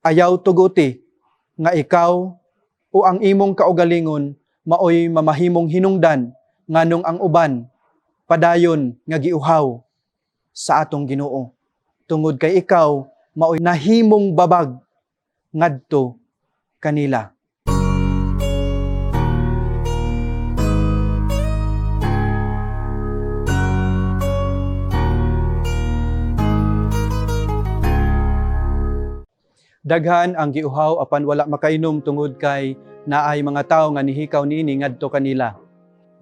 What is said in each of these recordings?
Ayaw tuguti nga ikaw o ang imong kaugalingon maoy mamahimong hinungdan nganong ang uban padayon nga giuhaw sa atong Ginoo. Tungod kay ikaw maoy nahimong babag ngadto kanila. Daghan ang giuhaw apan wala makainom tungod kay naay mga tawo nga nihikaw niini ngadto kanila.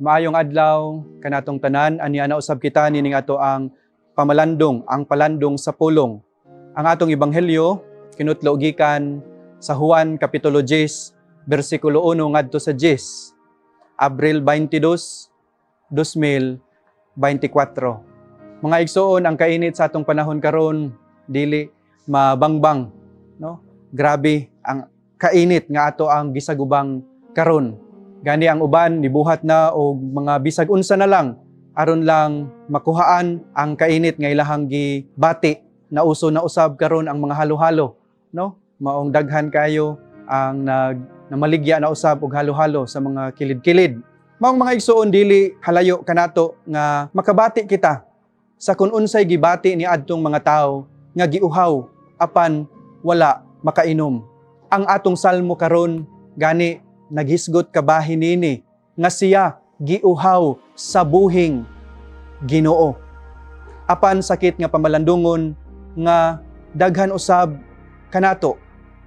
Maayong adlaw kanatong tanan, aniya na usab kita nining ato ang pamalandong, ang palandong sa pulong. Ang atong ebanghelyo kinutlo gikan sa Juan kapitulo 10 bersikulo 1 ngadto sa 10. Abril 22, 2024. Mga igsoon, ang kainit sa atong panahon karon dili mabangbang, no? Grabe ang kainit nga ato ang gisagubang karon. Gani ang uban nibuhat na og mga bisag unsa na lang aron lang makuhaan ang kainit nga ilahang gibati na uso na usab karon ang mga halo-halo, no? Maong daghan kayo ang namaligya na usab og halo-halo sa mga kilid-kilid. Maong mga igsoon, dili halayo kanato nga makabati kita sa kun unsay gibati ni adtong mga tawo nga giuhaw apan wala makainom. Ang atong salmo karon gani naghisgot kabahin nini nga siya giuhaw sa buhing Ginoo. Apan sakit nga pamalandungon nga daghan usab kanato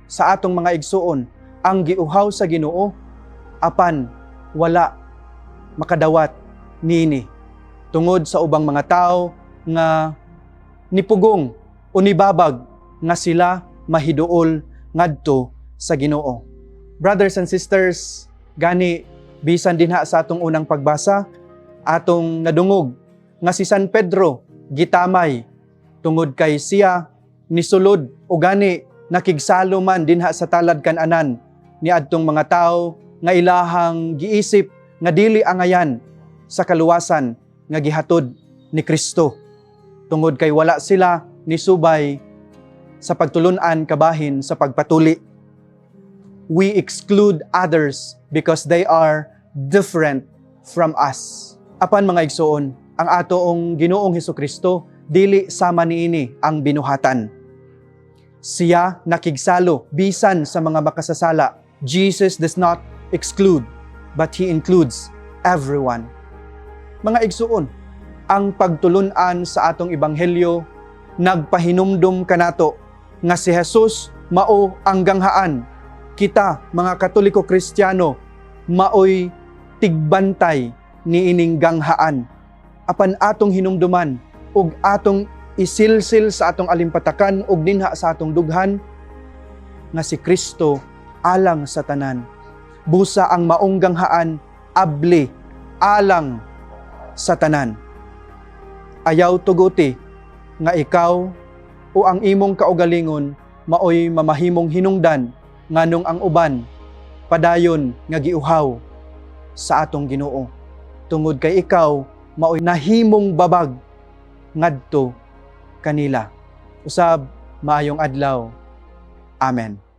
sa atong mga igsuon ang giuhaw sa Ginoo apan wala makadawat nini tungod sa ubang mga tawo nga nipugong o nibabag nga sila mahiduol ngadto sa Ginoo. Brothers and sisters, gani bisan dinha sa atong unang pagbasa, atong nadungog nga si San Pedro gitamay tungod kay siya nisulod o gani nakigsalo man dinha sa talad kan-anan ni adtong mga tawo nga ilahang giisip nga dili angayan sa kaluwasan nga gihatod ni Kristo. Tungod kay wala sila nisubay sa pagtulun-an kabahin sa pagpatuli. We exclude others because they are different from us. Apan mga igsoon, ang atoong Ginoong Hesukristo dili sama niini ang binuhatan. Siya nakigsalo bisan sa mga makasasala. Jesus does not exclude, but He includes everyone. Mga igsoon, ang pagtulun-an sa atong ebanghelyo nagpahinumdum kanato nga si Jesus mao ang ganghaan. Kita, mga Katoliko Kristiyano, maoy tigbantay ni ining ganghaan. Apan atong hinumduman ug atong isilsil sa atong alimpatakan ug dinha sa atong dughan nga si Kristo alang sa tanan. Busa ang maong ganghaan abli alang sa tanan. Ayaw tuguti nga ikaw o ang imong kaugalingon maoy mamahimong hinungdan nganong ang uban padayon nga giuhaw sa atong Ginoo. Tungod kay ikaw maoy nahimong babag ngadto kanila. Usab maayong adlaw. Amen.